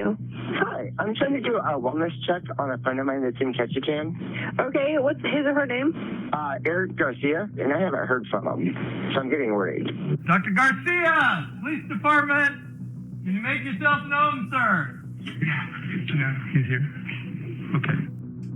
Hi, I'm trying to do a wellness check on a friend of mine that's in Ketchikan. Okay, what's his or her name? Eric Garcia, and I haven't heard from him, so I'm getting worried. Dr. Garcia, Police Department, can you make yourself known, sir? Yeah, he's here. Okay.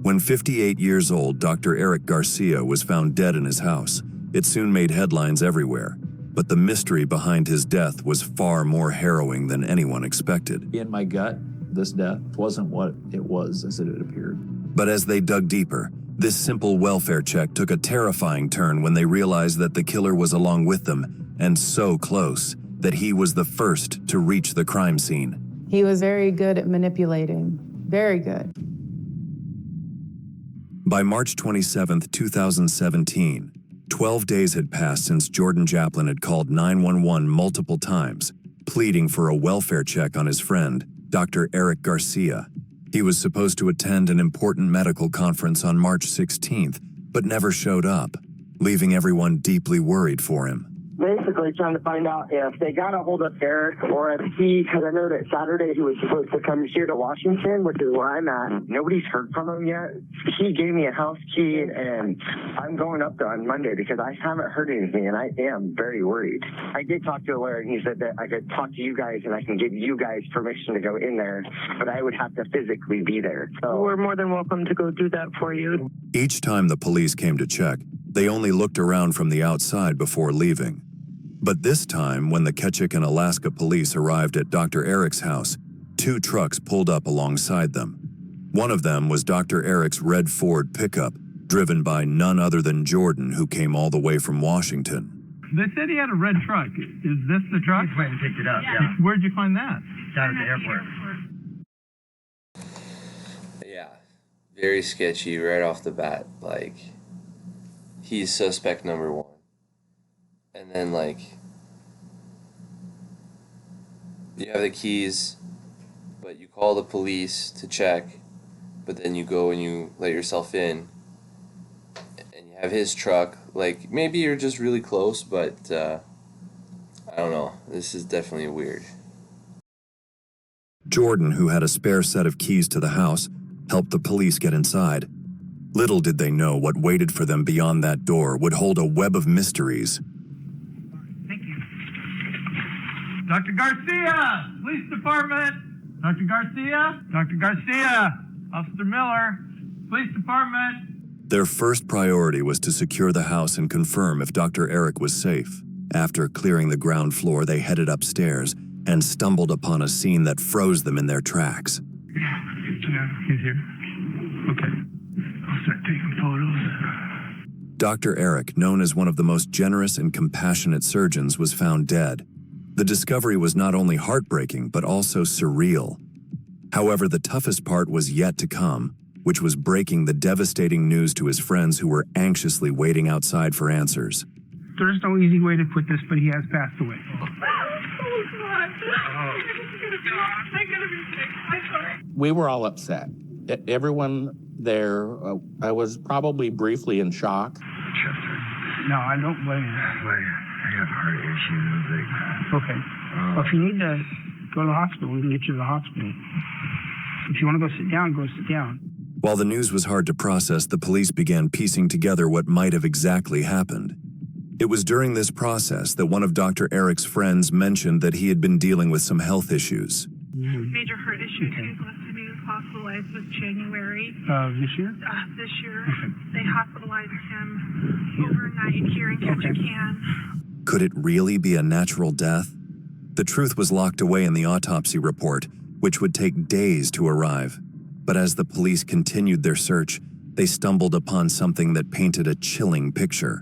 When 58 years old, Dr. Eric Garcia was found dead in his house. It soon made headlines everywhere. But the mystery behind his death was far more harrowing than anyone expected. In my gut, this death wasn't what it was as it had appeared. But as they dug deeper, this simple welfare check took a terrifying turn when they realized that the killer was along with them, and so close that he was the first to reach the crime scene. He was very good at manipulating, very good. By March 27, 2017, 12 days had passed since Jordan Japlin had called 911 multiple times, pleading for a welfare check on his friend, Dr. Eric Garcia. He was supposed to attend an important medical conference on March 16th, but never showed up, leaving everyone deeply worried for him. Basically trying to find out if they got a hold of Eric or if because I know that Saturday he was supposed to come here to Washington, which is where I'm at. Nobody's heard from him yet. He gave me a house key, and I'm going up there on Monday because I haven't heard anything, and I am very worried. I did talk to a lawyer, and he said that I could talk to you guys, and I can give you guys permission to go in there, but I would have to physically be there. So We're more than welcome to go do that for you. Each time the police came to check, they only looked around from the outside before leaving. But this time, when the Ketchikan, Alaska police arrived at Dr. Eric's house, 2 trucks pulled up alongside them. One of them was Dr. Eric's red Ford pickup, driven by none other than Jordan, who came all the way from Washington. They said he had a red truck. Is this the truck? He's went and picked it up, yeah. Where'd you find that? Down at the airport. Yeah, very sketchy right off the bat. Like, he's suspect number 1. And then, like, you have the keys, but you call the police to check, but then you go and you let yourself in, and you have his truck. Like, maybe you're just really close, but I don't know. This is definitely weird. Jordan, who had a spare set of keys to the house, helped the police get inside. Little did they know what waited for them beyond that door would hold a web of mysteries. Dr. Garcia, Police Department. Dr. Garcia, Dr. Garcia, Officer Miller, Police Department. Their first priority was to secure the house and confirm if Dr. Eric was safe. After clearing the ground floor, they headed upstairs and stumbled upon a scene that froze them in their tracks. Yeah, he's here. Okay. I'll start taking photos. Dr. Eric, known as one of the most generous and compassionate surgeons, was found dead. The discovery was not only heartbreaking, but also surreal. However, the toughest part was yet to come, which was breaking the devastating news to his friends who were anxiously waiting outside for answers. There's no easy way to put this, but he has passed away. We were all upset. Everyone there, I was probably briefly in shock. No, I don't blame you. I got heart issues. Okay. Well, if you need to go to the hospital, we can get you to the hospital. If you want to go sit down, go sit down. While the news was hard to process, the police began piecing together what might have exactly happened. It was during this process that one of Dr. Eric's friends mentioned that he had been dealing with some health issues. Major heart issues. He was supposed to be hospitalized this January. This year? This year. Okay. They hospitalized him overnight here in Ketchikan. Could it really be a natural death? The truth was locked away in the autopsy report, which would take days to arrive. But as the police continued their search, they stumbled upon something that painted a chilling picture.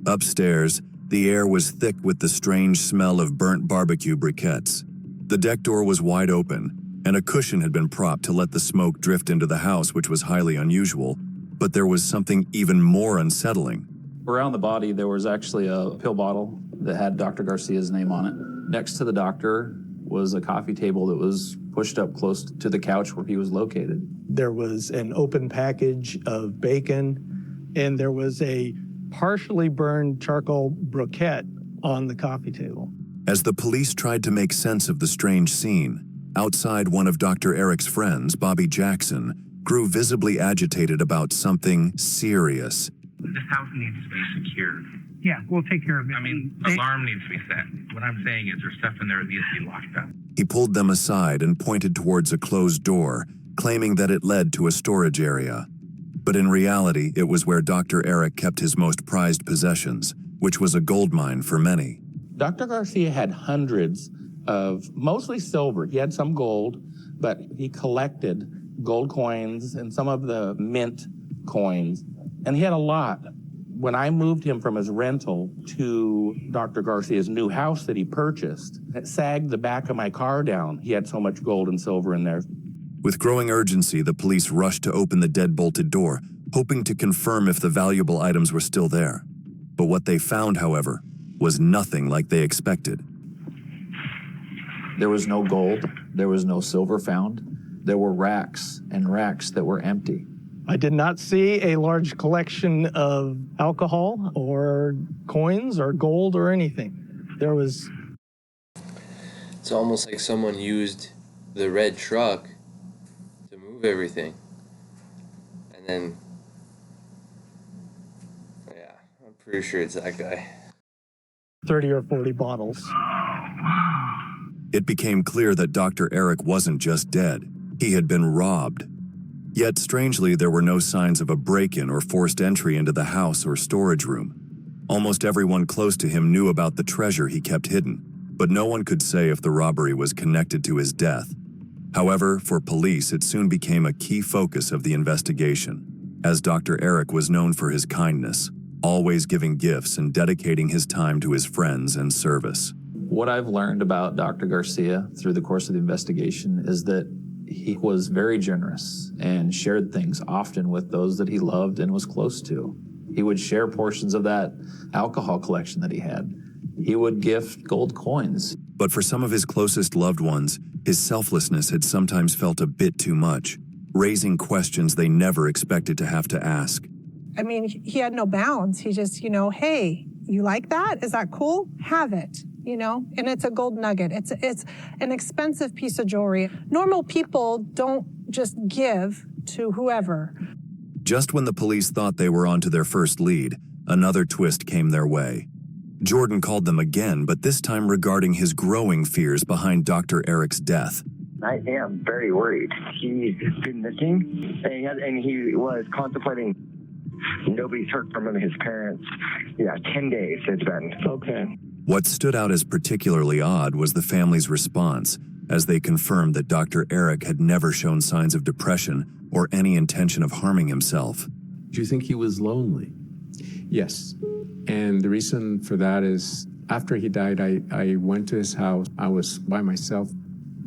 Upstairs, the air was thick with the strange smell of burnt barbecue briquettes. The deck door was wide open, and a cushion had been propped to let the smoke drift into the house, which was highly unusual. But there was something even more unsettling. Around the body, there was actually a pill bottle that had Dr. Garcia's name on it. Next to the doctor was a coffee table that was pushed up close to the couch where he was located. There was an open package of bacon, and there was a partially burned charcoal briquette on the coffee table. As the police tried to make sense of the strange scene, Outside, one of Dr. Eric's friends, Bobby Jackson, grew visibly agitated about something serious. This house needs to be secured. Yeah, we'll take care of it. I mean, alarm needs to be set. What I'm saying is there's stuff in there that needs to be locked up. He pulled them aside and pointed towards a closed door, claiming that it led to a storage area. But in reality, it was where Dr. Eric kept his most prized possessions, which was a gold mine for many. Dr. Garcia had hundreds of mostly silver. He had some gold, but he collected gold coins and some of the mint coins, and he had a lot. When I moved him from his rental to Dr. Garcia's new house that he purchased, it sagged the back of my car down. He had so much gold and silver in there. With growing urgency, the police rushed to open the dead-bolted door, hoping to confirm if the valuable items were still there. But what they found, however, was nothing like they expected. There was no gold. There was no silver found. There were racks and racks that were empty. I did not see a large collection of alcohol or coins or gold or anything. There was... It's almost like someone used the red truck to move everything. And then, yeah, I'm pretty sure it's that guy. 30 or 40 bottles. It became clear that Dr. Eric wasn't just dead. He had been robbed. Yet, strangely, there were no signs of a break-in or forced entry into the house or storage room. Almost everyone close to him knew about the treasure he kept hidden, but no one could say if the robbery was connected to his death. However, for police, it soon became a key focus of the investigation, as Dr. Eric was known for his kindness, always giving gifts and dedicating his time to his friends and service. What I've learned about Dr. Garcia through the course of the investigation is that he was very generous and shared things often with those that he loved and was close to. He would share portions of that alcohol collection that he had. He would gift gold coins. But for some of his closest loved ones, his selflessness had sometimes felt a bit too much, raising questions they never expected to have to ask. I mean, he had no bounds. He just, hey, you like that? Is that cool? Have it. And it's a gold nugget. It's an expensive piece of jewelry. Normal people don't just give to whoever. Just when the police thought they were onto their first lead, another twist came their way. Jordan called them again, but this time regarding his growing fears behind Dr. Eric's death. I am very worried. He's been missing, and he was contemplating. Nobody's heard from him, his parents. 10 days it's been. Okay. What stood out as particularly odd was the family's response, as they confirmed that Dr. Eric had never shown signs of depression or any intention of harming himself. Do you think he was lonely? Yes. And the reason for that is after he died, I went to his house. I was by myself,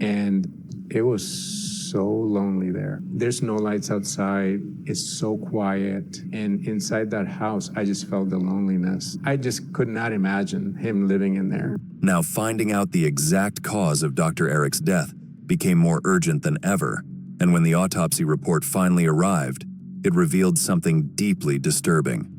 and it was so lonely there. There's no lights outside. It's so quiet. And inside that house, I just felt the loneliness. I just could not imagine him living in there. Now, finding out the exact cause of Dr. Eric's death became more urgent than ever. And when the autopsy report finally arrived, it revealed something deeply disturbing.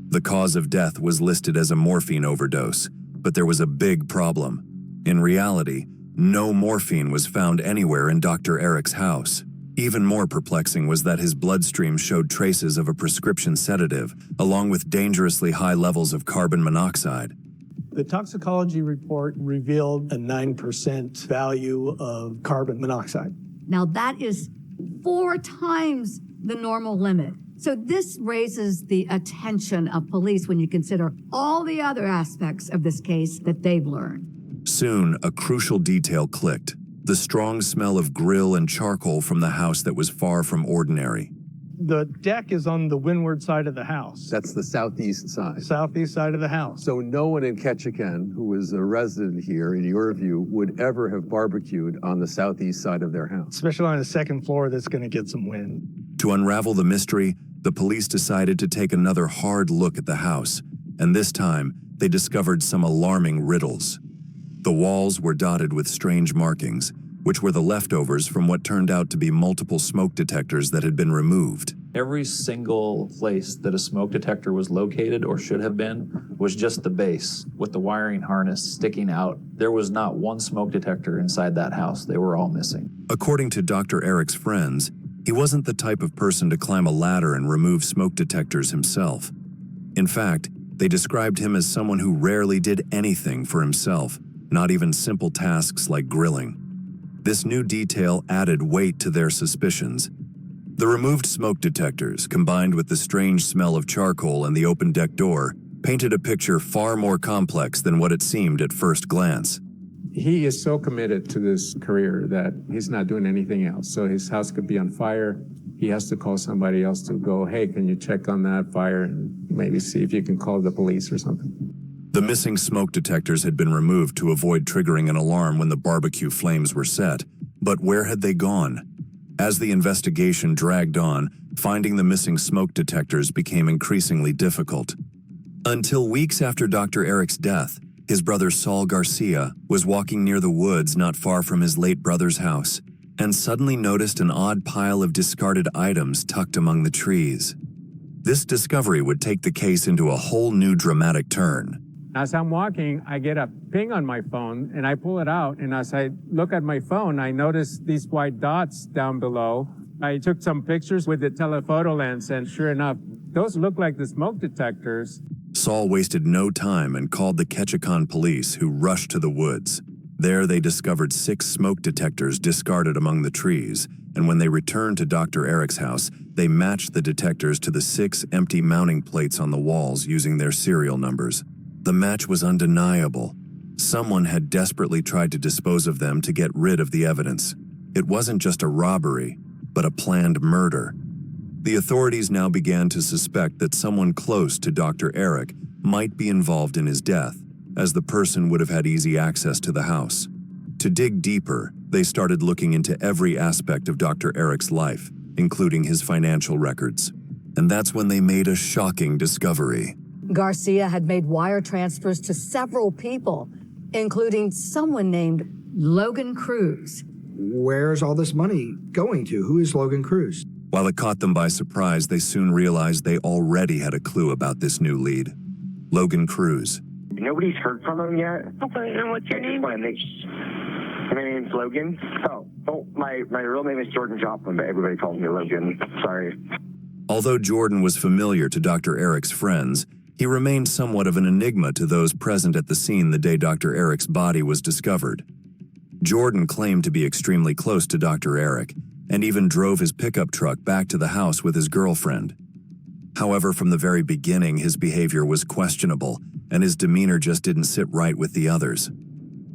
The cause of death was listed as a morphine overdose, but there was a big problem. In reality, no morphine was found anywhere in Dr. Eric's house. Even more perplexing was that his bloodstream showed traces of a prescription sedative, along with dangerously high levels of carbon monoxide. The toxicology report revealed a 9% value of carbon monoxide. Now that is 4 times the normal limit. So this raises the attention of police when you consider all the other aspects of this case that they've learned. Soon, a crucial detail clicked: the strong smell of grill and charcoal from the house that was far from ordinary. The deck is on the windward side of the house. That's the southeast side. Southeast side of the house. So no one in Ketchikan who was a resident here, in your view, would ever have barbecued on the southeast side of their house. Especially on the second floor that's going to get some wind. To unravel the mystery, the police decided to take another hard look at the house, and this time, they discovered some alarming riddles. The walls were dotted with strange markings, which were the leftovers from what turned out to be multiple smoke detectors that had been removed. Every single place that a smoke detector was located or should have been was just the base with the wiring harness sticking out. There was not one smoke detector inside that house. They were all missing. According to Dr. Eric's friends, he wasn't the type of person to climb a ladder and remove smoke detectors himself. In fact, they described him as someone who rarely did anything for himself, not even simple tasks like grilling. This new detail added weight to their suspicions. The removed smoke detectors, combined with the strange smell of charcoal and the open deck door, painted a picture far more complex than what it seemed at first glance. He is so committed to this career that he's not doing anything else. So his house could be on fire. He has to call somebody else to go, hey, can you check on that fire and maybe see if you can call the police or something. The missing smoke detectors had been removed to avoid triggering an alarm when the barbecue flames were set. But where had they gone? As the investigation dragged on, finding the missing smoke detectors became increasingly difficult. Until weeks after Dr. Eric's death, his brother Saul Garcia was walking near the woods not far from his late brother's house and suddenly noticed an odd pile of discarded items tucked among the trees. This discovery would take the case into a whole new dramatic turn. As I'm walking, I get a ping on my phone and I pull it out. And as I look at my phone, I notice these white dots down below. I took some pictures with the telephoto lens, and sure enough, those look like the smoke detectors. Saul wasted no time and called the Ketchikan police, who rushed to the woods. There they discovered 6 smoke detectors discarded among the trees, and when they returned to Dr. Eric's house, they matched the detectors to the 6 empty mounting plates on the walls using their serial numbers. The match was undeniable. Someone had desperately tried to dispose of them to get rid of the evidence. It wasn't just a robbery, but a planned murder. The authorities now began to suspect that someone close to Dr. Eric might be involved in his death, as the person would have had easy access to the house. To dig deeper, they started looking into every aspect of Dr. Eric's life, including his financial records. And that's when they made a shocking discovery. Garcia had made wire transfers to several people, including someone named Logan Cruz. Where's all this money going to? Who is Logan Cruz? While it caught them by surprise, they soon realized they already had a clue about this new lead. Logan Cruz. Nobody's heard from him yet. Okay, and what's your name? My name's Logan. My real name is Jordan Joplin, but everybody calls me Logan. Sorry. Although Jordan was familiar to Dr. Eric's friends, he remained somewhat of an enigma to those present at the scene the day Dr. Eric's body was discovered. Jordan claimed to be extremely close to Dr. Eric, and even drove his pickup truck back to the house with his girlfriend. However, from the very beginning, his behavior was questionable, and his demeanor just didn't sit right with the others.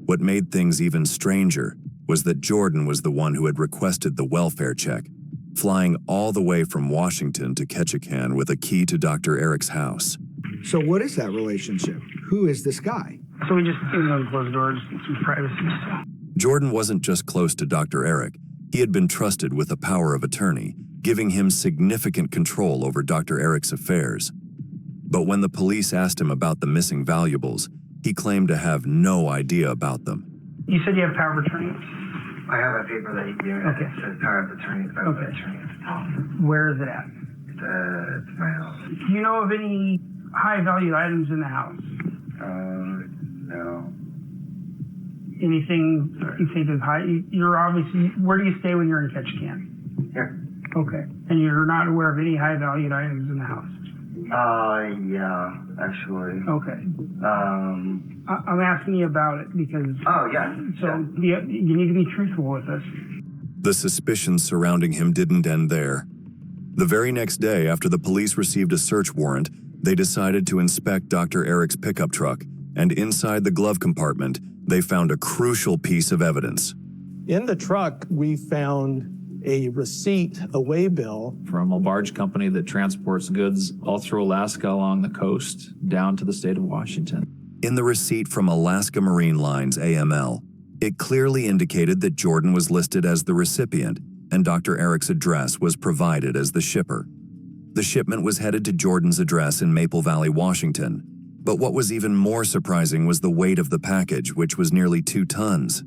What made things even stranger was that Jordan was the one who had requested the welfare check, flying all the way from Washington to Ketchikan with a key to Dr. Eric's house. So what is that relationship? Who is this guy? So we just closed doors, some privacy. Jordan wasn't just close to Dr. Eric. He had been trusted with a power of attorney, giving him significant control over Dr. Eric's affairs. But when the police asked him about the missing valuables, he claimed to have no idea about them. You said you have power of attorney? I have a paper that he gave me that says power of attorney. Okay. Attorney at the top. Where is it at? It's my house. Do you know of any high-valued items in the house? No. Anything you think is high? You're obviously, where do you stay when you're in Ketchikan? Here. Okay. And you're not aware of any high-valued items in the house? Yeah, actually. Okay. I'm asking you about it because... Oh, yeah. So you need to be truthful with us. The suspicions surrounding him didn't end there. The very next day, after the police received a search warrant, they decided to inspect Dr. Eric's pickup truck, and inside the glove compartment, they found a crucial piece of evidence. In the truck, we found a receipt, a way bill. From a barge company that transports goods all through Alaska along the coast down to the state of Washington. In the receipt from Alaska Marine Lines, AML, it clearly indicated that Jordan was listed as the recipient, and Dr. Eric's address was provided as the shipper. The shipment was headed to Jordan's address in Maple Valley, Washington. But what was even more surprising was the weight of the package, which was nearly 2 tons.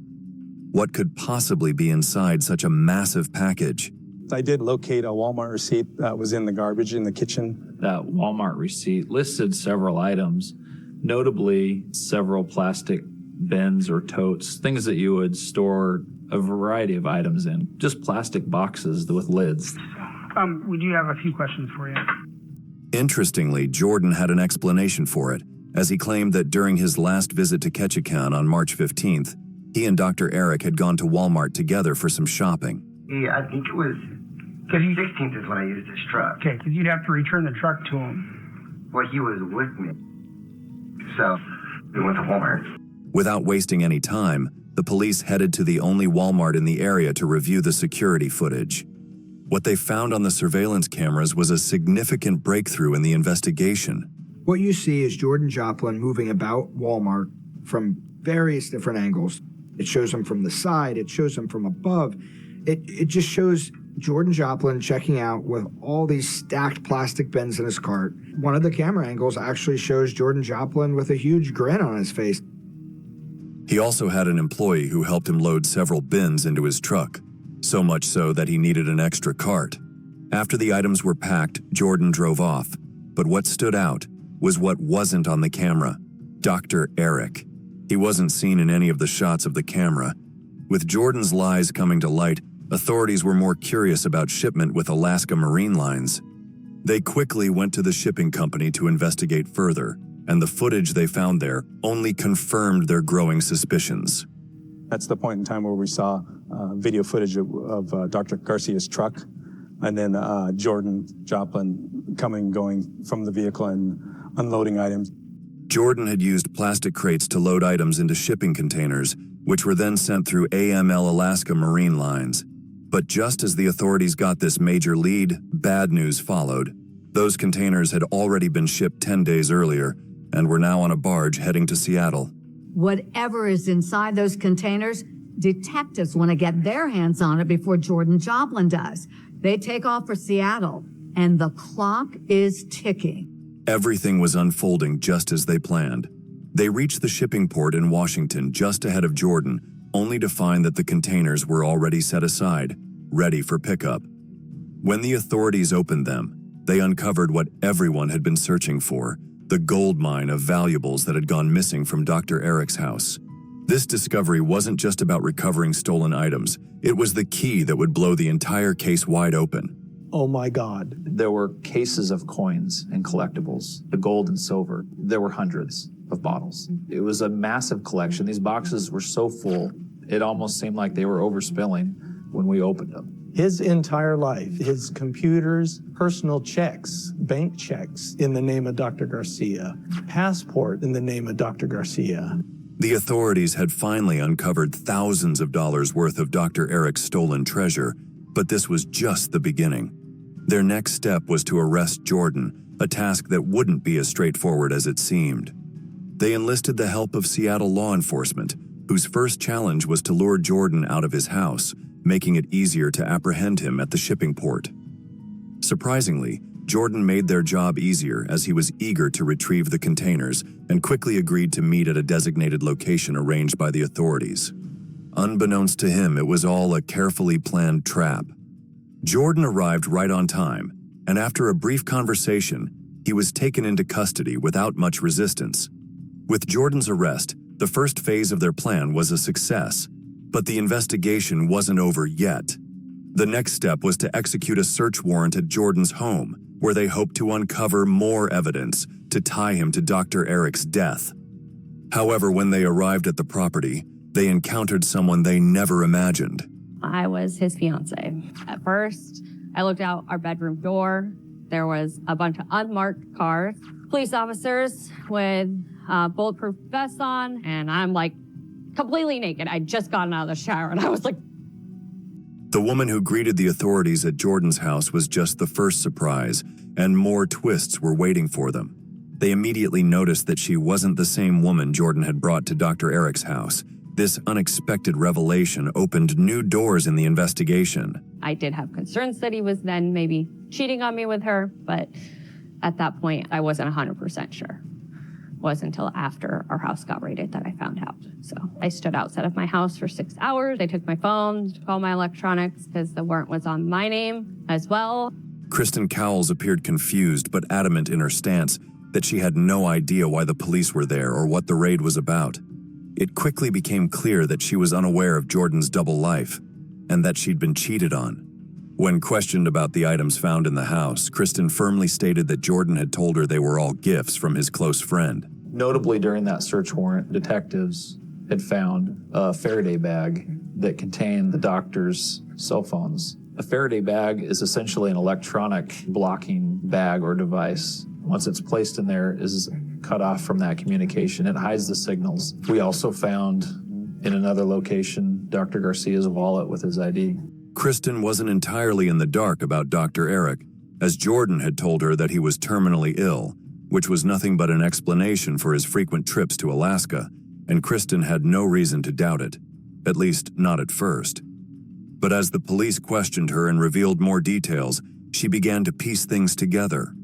What could possibly be inside such a massive package? I did locate a Walmart receipt that was in the garbage in the kitchen. That Walmart receipt listed several items, notably several plastic bins or totes, things that you would store a variety of items in, just plastic boxes with lids. We do have a few questions for you. Interestingly, Jordan had an explanation for it, as he claimed that during his last visit to Ketchikan on March 15th, he and Dr. Eric had gone to Walmart together for some shopping. Yeah, I think it was 16th is when I used his truck. Okay, because you'd have to return the truck to him. Well, he was with me. So we went to Walmart. Without wasting any time, the police headed to the only Walmart in the area to review the security footage. What they found on the surveillance cameras was a significant breakthrough in the investigation. What you see is Jordan Joplin moving about Walmart from various different angles. It shows him from the side, it shows him from above. It just shows Jordan Joplin checking out with all these stacked plastic bins in his cart. One of the camera angles actually shows Jordan Joplin with a huge grin on his face. He also had an employee who helped him load several bins into his truck, so much so that he needed an extra cart. After the items were packed, Jordan drove off. But what stood out was what wasn't on the camera: Dr. Eric. He wasn't seen in any of the shots of the camera. With Jordan's lies coming to light, authorities were more curious about shipment with Alaska Marine Lines. They quickly went to the shipping company to investigate further, and the footage they found there only confirmed their growing suspicions. That's the point in time where we saw video footage of Dr. Garcia's truck, and then Jordan Joplin coming and going from the vehicle and unloading items. Jordan had used plastic crates to load items into shipping containers, which were then sent through AML Alaska Marine Lines. But just as the authorities got this major lead, bad news followed. Those containers had already been shipped 10 days earlier and were now on a barge heading to Seattle. Whatever is inside those containers, detectives want to get their hands on it before Jordan Joplin does. They take off for Seattle, and the clock is ticking. Everything was unfolding just as they planned. They reached the shipping port in Washington just ahead of Jordan, only to find that the containers were already set aside, ready for pickup. When the authorities opened them, they uncovered what everyone had been searching for: the gold mine of valuables that had gone missing from Dr. Eric's house. This discovery wasn't just about recovering stolen items. It was the key that would blow the entire case wide open. Oh my God. There were cases of coins and collectibles, the gold and silver. There were hundreds of bottles. It was a massive collection. These boxes were so full, it almost seemed like they were overspilling when we opened them. His entire life, his computers, personal checks, bank checks in the name of Dr. Garcia, passport in the name of Dr. Garcia. The authorities had finally uncovered thousands of dollars worth of Dr. Eric's stolen treasure, but this was just the beginning. Their next step was to arrest Jordan, a task that wouldn't be as straightforward as it seemed. They enlisted the help of Seattle law enforcement, whose first challenge was to lure Jordan out of his house, making it easier to apprehend him at the shipping port. Surprisingly, Jordan made their job easier as he was eager to retrieve the containers and quickly agreed to meet at a designated location arranged by the authorities. Unbeknownst to him, it was all a carefully planned trap. Jordan arrived right on time, and after a brief conversation, he was taken into custody without much resistance. With Jordan's arrest, the first phase of their plan was a success, but the investigation wasn't over yet. The next step was to execute a search warrant at Jordan's home, where they hoped to uncover more evidence to tie him to Dr. Eric's death. However, when they arrived at the property, they encountered someone they never imagined. I was his fiance. At first, I looked out our bedroom door. There was a bunch of unmarked cars, police officers with bulletproof vests on, and I'm like completely naked. I'd just gotten out of the shower, and I was like... The woman who greeted the authorities at Jordan's house was just the first surprise, and more twists were waiting for them. They immediately noticed that she wasn't the same woman Jordan had brought to Dr. Eric's house. This unexpected revelation opened new doors in the investigation. I did have concerns that he was then maybe cheating on me with her, but at that point, I wasn't 100% sure. was until after our house got raided that I found out. So I stood outside of my house for 6 hours. They took my phone, took all my electronics because the warrant was on my name as well. Kristen Cowles appeared confused but adamant in her stance that she had no idea why the police were there or what the raid was about. It quickly became clear that she was unaware of Jordan's double life and that she'd been cheated on. When questioned about the items found in the house, Kristen firmly stated that Jordan had told her they were all gifts from his close friend. Notably, during that search warrant, detectives had found a Faraday bag that contained the doctor's cell phones. A Faraday bag is essentially an electronic blocking bag or device. Once it's placed in there, it is cut off from that communication. It hides the signals. We also found in another location Dr. Garcia's wallet with his ID. Kristen wasn't entirely in the dark about Dr. Eric, as Jordan had told her that he was terminally ill, which was nothing but an explanation for his frequent trips to Alaska, and Kristen had no reason to doubt it, at least not at first. But as the police questioned her and revealed more details, she began to piece things together.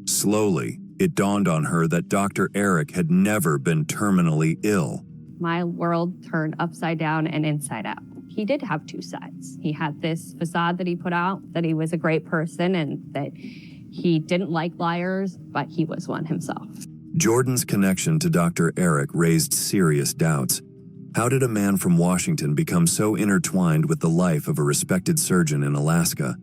Slowly, it dawned on her that Dr. Eric had never been terminally ill. My world turned upside down and inside out. He did have two sides. He had this facade that he put out, that he was a great person and that he didn't like liars, but he was one himself. Jordan's connection to Dr. Eric raised serious doubts. How did a man from Washington become so intertwined with the life of a respected surgeon in Alaska?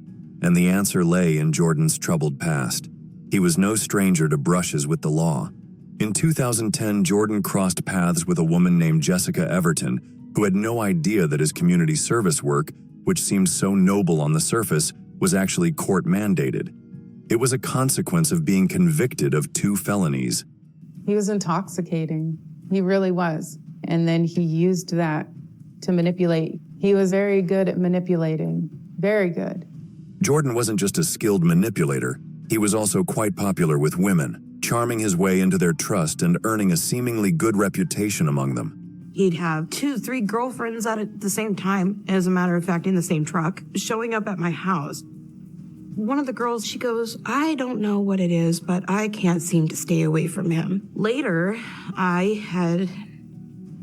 And the answer lay in Jordan's troubled past. He was no stranger to brushes with the law. In 2010, Jordan crossed paths with a woman named Jessica Everton, who had no idea that his community service work, which seemed so noble on the surface, was actually court-mandated. It was a consequence of being convicted of 2 felonies. He was intoxicating. He really was. And then he used that to manipulate. He was very good at manipulating. Very good. Jordan wasn't just a skilled manipulator. He was also quite popular with women, charming his way into their trust and earning a seemingly good reputation among them. He'd have 2-3 girlfriends at the same time, as a matter of fact, in the same truck, showing up at my house. One of the girls, she goes, I don't know what it is, but I can't seem to stay away from him. Later, I had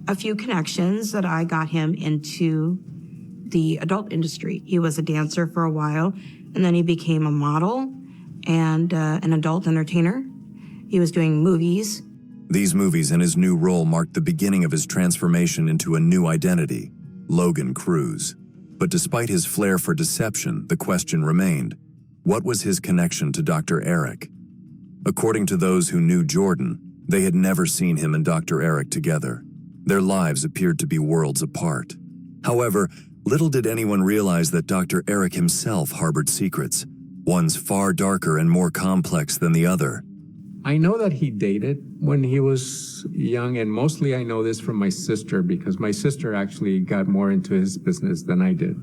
a few connections that I got him into the adult industry. He was a dancer for a while, and then he became a model and an adult entertainer. He was doing movies. These movies and his new role marked the beginning of his transformation into a new identity, Logan Cruz. But despite his flair for deception, the question remained, what was his connection to Dr. Eric? According to those who knew Jordan, they had never seen him and Dr. Eric together. Their lives appeared to be worlds apart. However, little did anyone realize that Dr. Eric himself harbored secrets, ones far darker and more complex than the other. I know that he dated when he was young, and mostly I know this from my sister because my sister actually got more into his business than I did.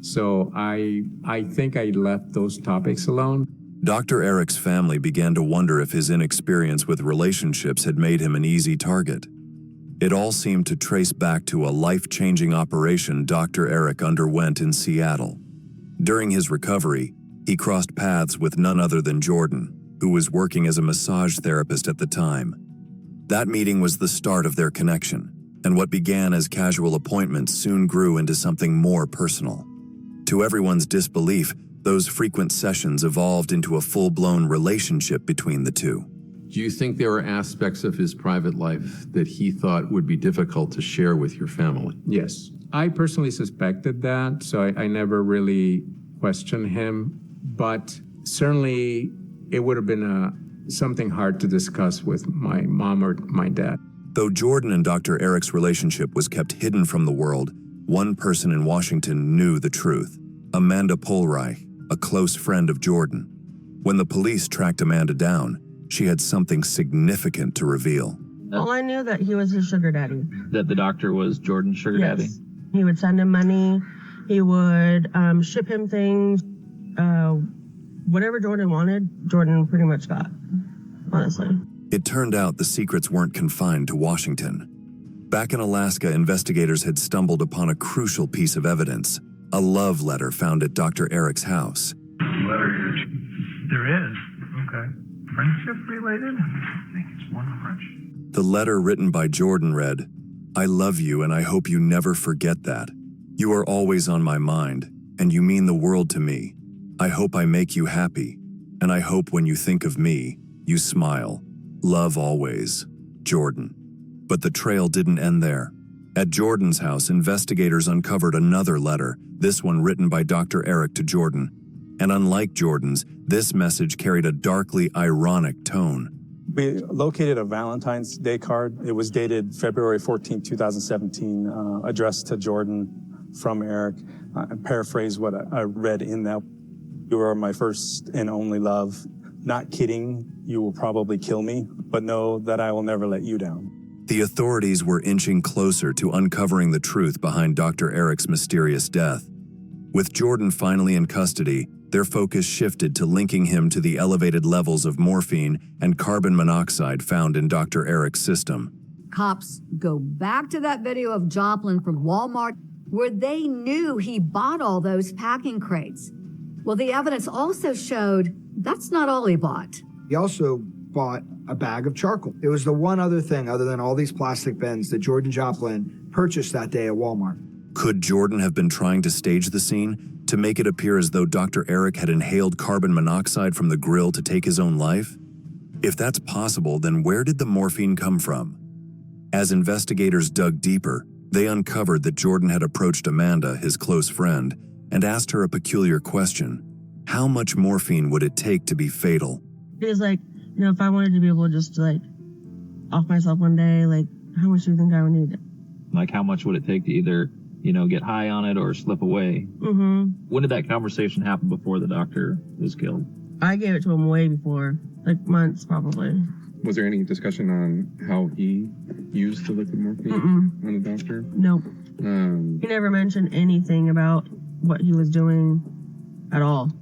So I think I left those topics alone. Dr. Eric's family began to wonder if his inexperience with relationships had made him an easy target. It all seemed to trace back to a life-changing operation Dr. Eric underwent in Seattle. During his recovery, he crossed paths with none other than Jordan, who was working as a massage therapist at the time. That meeting was the start of their connection, and what began as casual appointments soon grew into something more personal. To everyone's disbelief, those frequent sessions evolved into a full-blown relationship between the two. Do you think there were aspects of his private life that he thought would be difficult to share with your family? Yes. I personally suspected that, so I never really questioned him, but certainly it would have been something hard to discuss with my mom or my dad. Though Jordan and Dr. Eric's relationship was kept hidden from the world, one person in Washington knew the truth: Amanda Polreich, a close friend of Jordan. When the police tracked Amanda down, she had something significant to reveal. Well, I knew that he was his sugar daddy. That the doctor was Jordan's sugar daddy? He would send him money. He would ship him things. Whatever Jordan wanted, Jordan pretty much got, honestly. It turned out the secrets weren't confined to Washington. Back in Alaska, investigators had stumbled upon a crucial piece of evidence: a love letter found at Dr. Eric's house. There is. Okay. Friendship related? I think it's one French. The letter written by Jordan read, "I love you and I hope you never forget that. You are always on my mind, and you mean the world to me. I hope I make you happy, and I hope when you think of me, you smile. Love always, Jordan." But the trail didn't end there. At Jordan's house, investigators uncovered another letter, this one written by Dr. Eric to Jordan. And unlike Jordan's, this message carried a darkly ironic tone. We located a Valentine's Day card. It was dated February 14, 2017, addressed to Jordan from Eric. I paraphrase what I read in that. "You are my first and only love. Not kidding, you will probably kill me, but know that I will never let you down." The authorities were inching closer to uncovering the truth behind Dr. Eric's mysterious death. With Jordan finally in custody, their focus shifted to linking him to the elevated levels of morphine and carbon monoxide found in Dr. Eric's system. Cops go back to that video of Joplin from Walmart where they knew he bought all those packing crates. Well, the evidence also showed that's not all he bought. He also bought a bag of charcoal. It was the one other thing, other than all these plastic bins, that Jordan Joplin purchased that day at Walmart. Could Jordan have been trying to stage the scene to make it appear as though Dr. Eric had inhaled carbon monoxide from the grill to take his own life? If that's possible, then where did the morphine come from? As investigators dug deeper, they uncovered that Jordan had approached Amanda, his close friend, and asked her a peculiar question. How much morphine would it take to be fatal? It was like, if I wanted to be able to just off myself one day, how much do you think I would need? Like, how much would it take to either, get high on it or slip away? Mm-hmm. When did that conversation happen before the doctor was killed? I gave it to him way before, months probably. Was there any discussion on how he used the liquid morphine on the doctor? Nope. He never mentioned anything about what he was doing at all.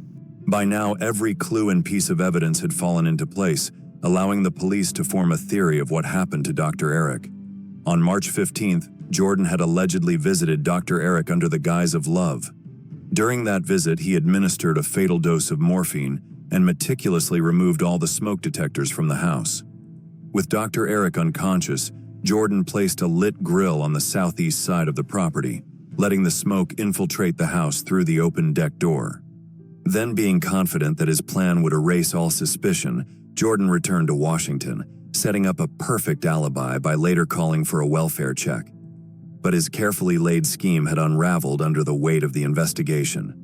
By now, every clue and piece of evidence had fallen into place, allowing the police to form a theory of what happened to Dr. Eric. On March 15th, Jordan had allegedly visited Dr. Eric under the guise of love. During that visit, he administered a fatal dose of morphine and meticulously removed all the smoke detectors from the house. With Dr. Eric unconscious, Jordan placed a lit grill on the southeast side of the property, letting the smoke infiltrate the house through the open deck door. Then, being confident that his plan would erase all suspicion, Jordan returned to Washington, setting up a perfect alibi by later calling for a welfare check. But his carefully laid scheme had unraveled under the weight of the investigation.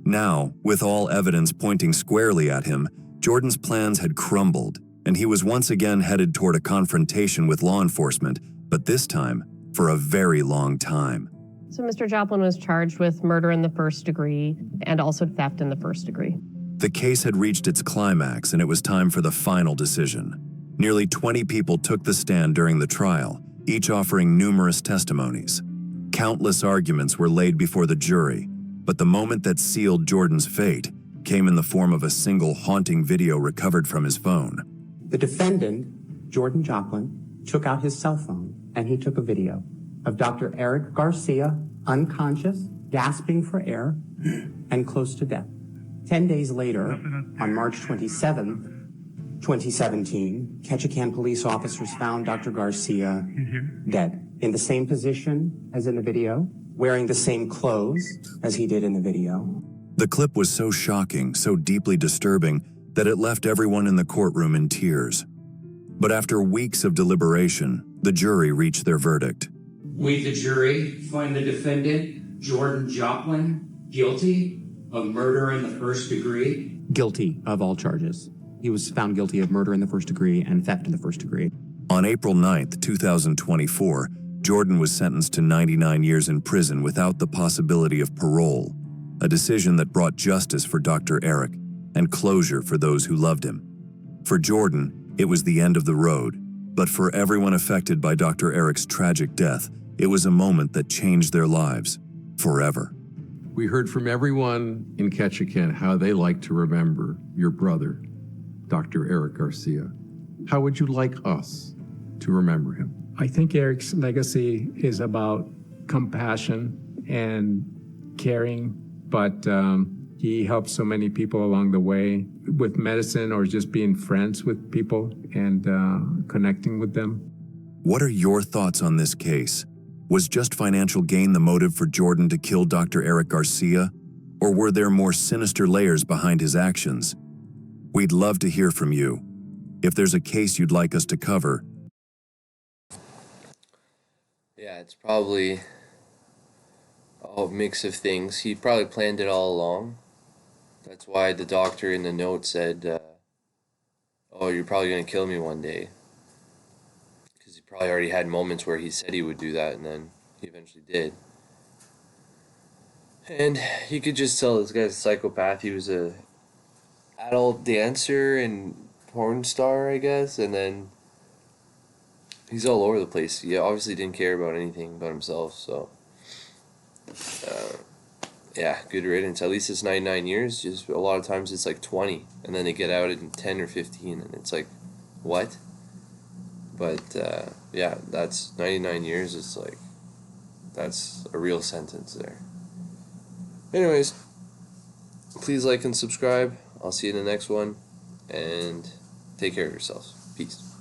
Now, with all evidence pointing squarely at him, Jordan's plans had crumbled, and he was once again headed toward a confrontation with law enforcement, but this time for a very long time. So Mr. Joplin was charged with murder in the first degree and also theft in the first degree. The case had reached its climax, and it was time for the final decision. Nearly 20 people took the stand during the trial, each offering numerous testimonies. Countless arguments were laid before the jury, but the moment that sealed Jordan's fate came in the form of a single haunting video recovered from his phone. The defendant, Jordan Joplin, took out his cell phone and he took a video of Dr. Eric Garcia, unconscious, gasping for air, and close to death. 10 days later, on March 27, 2017, Ketchikan police officers found Dr. Garcia dead, in the same position as in the video, wearing the same clothes as he did in the video. The clip was so shocking, so deeply disturbing, that it left everyone in the courtroom in tears. But after weeks of deliberation, the jury reached their verdict. We, the jury, find the defendant, Jordan Joplin, guilty of murder in the first degree. Guilty of all charges. He was found guilty of murder in the first degree and theft in the first degree. On April 9th, 2024, Jordan was sentenced to 99 years in prison without the possibility of parole, a decision that brought justice for Dr. Eric and closure for those who loved him. For Jordan, it was the end of the road, but for everyone affected by Dr. Eric's tragic death, it was a moment that changed their lives forever. We heard from everyone in Ketchikan how they like to remember your brother, Dr. Eric Garcia. How would you like us to remember him? I think Eric's legacy is about compassion and caring, but he helped so many people along the way with medicine or just being friends with people and connecting with them. What are your thoughts on this case? Was just financial gain the motive for Jordan to kill Dr. Eric Garcia? Or were there more sinister layers behind his actions? We'd love to hear from you. If there's a case you'd like us to cover, yeah, it's probably a mix of things. He probably planned it all along. That's why the doctor in the note said, oh, you're probably going to kill me one day. Because he probably already had moments where he said he would do that, and then he eventually did. And you could just tell this guy's a psychopath. He was a adult dancer and porn star, I guess, and then he's all over the place. He obviously didn't care about anything but himself, so yeah, good riddance. At least it's 99 years. Just a lot of times it's like 20, and then they get out in 10 or 15, and it's like, what? But yeah, that's 99 years. It's like, that's a real sentence there. Anyways, please like and subscribe. I'll see you in the next one, and take care of yourselves. Peace.